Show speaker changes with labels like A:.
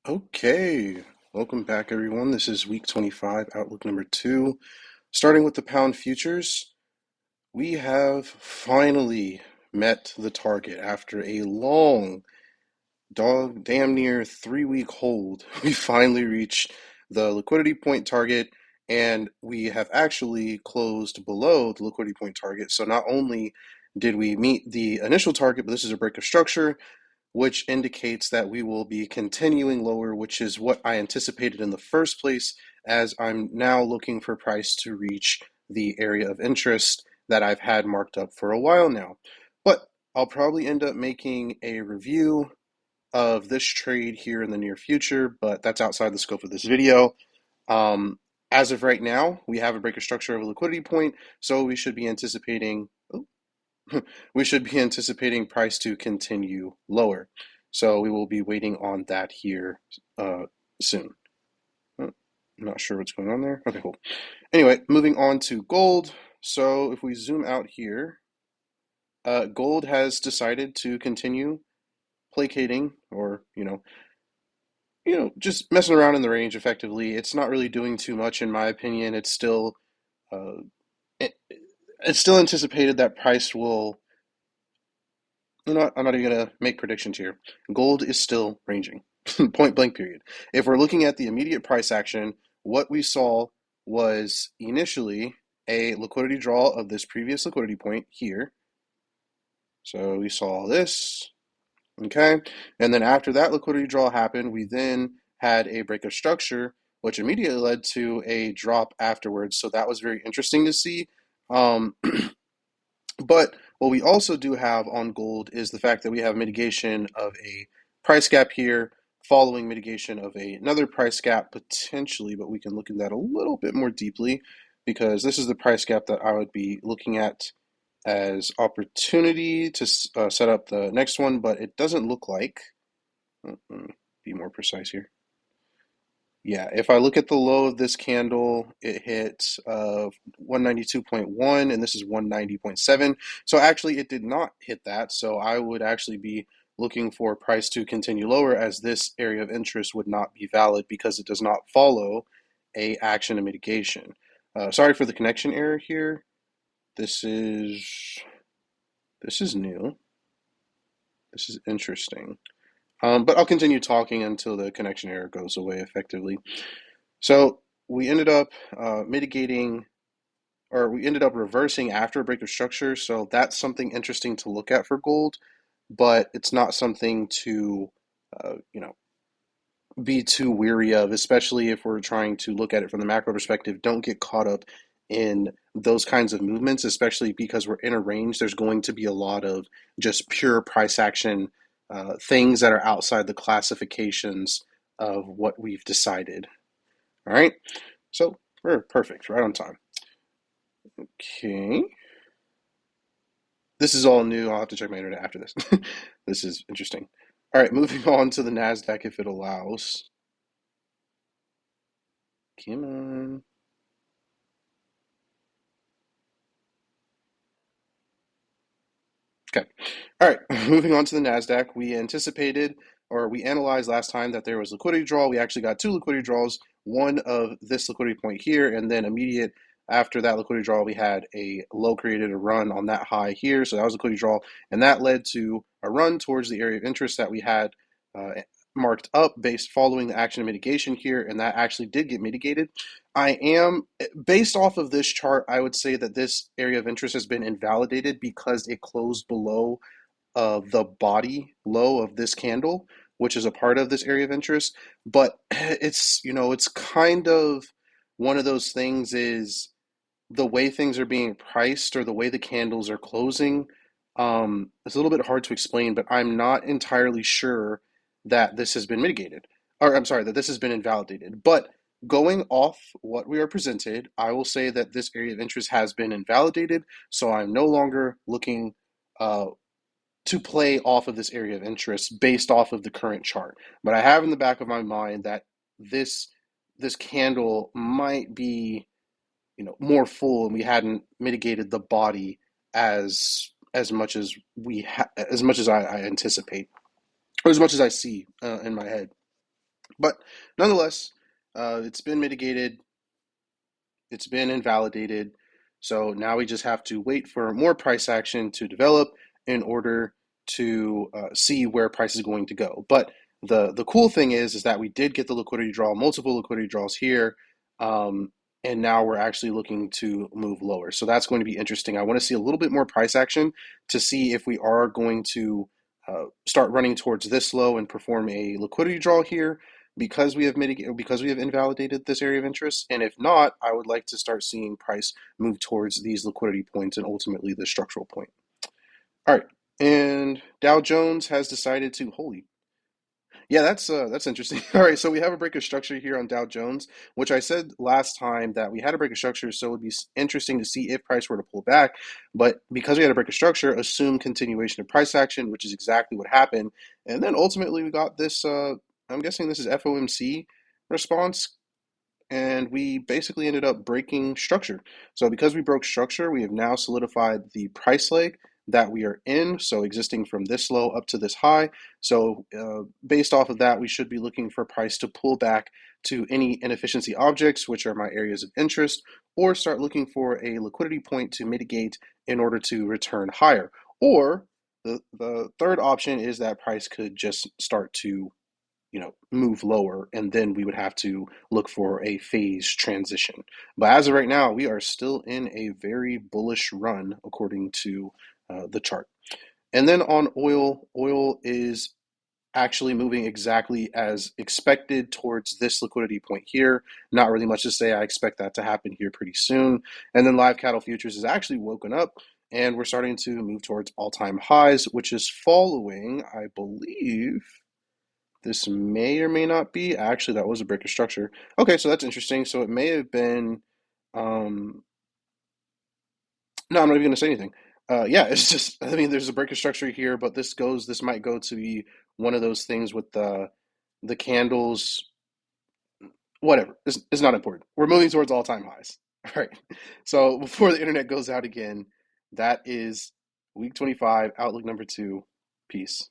A: Okay, welcome back everyone. This is week 25, outlook number 2. Starting with the pound futures, we have finally met the target after a long, damn near 3 week hold. We finally reached the liquidity point target and we have actually closed below the liquidity point target. So not only did we meet the initial target, but this is a break of structure which indicates that we will be continuing lower, which is what I anticipated in the first place, as I'm now looking for price to reach the area of interest that I've had marked up for a while now. But I'll probably end up making a review of this trade here in the near future, but that's outside the scope of this video. Um, as of right now, we have a breaker structure of a liquidity point, so we should be anticipating we should be anticipating price to continue lower. So we will be waiting on that here soon. I'm not sure what's going on there. Okay, cool. Anyway, moving on to gold. So if we zoom out here, gold has decided to continue placating or, just messing around in the range effectively. It's not really doing too much in my opinion. Uh, it, it's still anticipated that price will. You know what? I'm not even going to make predictions here. Gold is still ranging. Point blank, period. If we're looking at the immediate price action, what we saw was initially a liquidity draw of this previous liquidity point here. So we saw this, okay? And then after that liquidity draw happened, we then had a break of structure, which immediately led to a drop afterwards. So that was very interesting to see. Um, But what we also do have on gold is the fact that we have mitigation of a price gap here, following mitigation of another price gap potentially, but we can look at that a little bit more deeply because this is the price gap that I would be looking at as opportunity to set up the next one, but it doesn't look like, be more precise here. Yeah, if I look at the low of this candle, it hit 192.1 and this is 190.7. So actually it did not hit that. So I would actually be looking for price to continue lower as this area of interest would not be valid because it does not follow a action and mitigation. Sorry for the connection error here. This is this is new. This is interesting. But I'll continue talking until the connection error goes away effectively. So we ended up mitigating, or we ended up reversing after a break of structure. So that's something interesting to look at for gold, but it's not something to, uh, you know, be too weary of, especially if we're trying to look at it from the macro perspective. Don't get caught up in those kinds of movements, especially because we're in a range. There's going to be a lot of just pure price action things that are outside the classifications of what we've decided. All right. So we're perfect, right on time. Okay. This is all new. I'll have to check my internet after this. This is interesting. All right, moving on to the NASDAQ if it allows. Come on. Okay. All right, moving on to the NASDAQ. We anticipated or we analyzed last time that there was liquidity draw. We actually got two liquidity draws, one of this liquidity point here, and then immediate after that liquidity draw, we had a low created a run on that high here. So that was a liquidity draw, and that led to a run towards the area of interest that we had marked up based following the action of mitigation here, and that actually did get mitigated. I am, based off of this chart, I would say that this area of interest has been invalidated because it closed below the body low of this candle, which is a part of this area of interest. But it's kind of one of those things is the way things are being priced or the way the candles are closing. It's a little bit hard to explain, but I'm not entirely sure that this has been mitigated. Or I'm sorry, that this has been invalidated. But going off what we are presented, I will say that this area of interest has been invalidated. So I'm no longer looking uh, to play off of this area of interest based off of the current chart. But I have in the back of my mind that this this candle might be more full and we hadn't mitigated the body as much as as much as I anticipate or as much as I see in my head. But nonetheless, it's been mitigated, it's been invalidated. So now we just have to wait for more price action to develop in order to see where price is going to go. But the cool thing is that we did get the liquidity draw, multiple liquidity draws here, um, and now we're actually looking to move lower. So that's going to be interesting. I want to see a little bit more price action to see if we are going to start running towards this low and perform a liquidity draw here because we have mitigated, because we have invalidated this area of interest. And if not, I would like to start seeing price move towards these liquidity points and ultimately the structural point. All right, and Dow Jones has decided to holy. Yeah, that's interesting. All right, so we have a break of structure here on Dow Jones, which I said last time that we had a break of structure, so it would be interesting to see if price were to pull back. But because we had a break of structure, assume continuation of price action, which is exactly what happened. And then ultimately we got this. I'm guessing this is FOMC response, and we basically ended up breaking structure. So because we broke structure, we have now solidified the price leg that we are in, so existing from this low up to this high. So based off of that, we should be looking for price to pull back to any inefficiency objects, which are my areas of interest, or start looking for a liquidity point to mitigate in order to return higher. Or the third option is that price could just start to move lower, and then we would have to look for a phase transition. But as of right now, we are still in a very bullish run according to the chart. And then on oil, oil is actually moving exactly as expected towards this liquidity point here. Not really much to say. I expect that to happen here pretty soon. And then live cattle futures is actually woken up, and we're starting to move towards all-time highs, which is following, I believe, this may or may not be. Actually, that was a breaker structure. Okay, so that's interesting. So it may have been. Um, no, I'm not even going to say anything. Yeah, it's just. I mean, there's a breaker structure here, but this goes. This might go to be one of those things with the candles. Whatever. It's not important. We're moving towards all-time highs. All right. So before the internet goes out again, that is week 25 outlook number 2. Peace.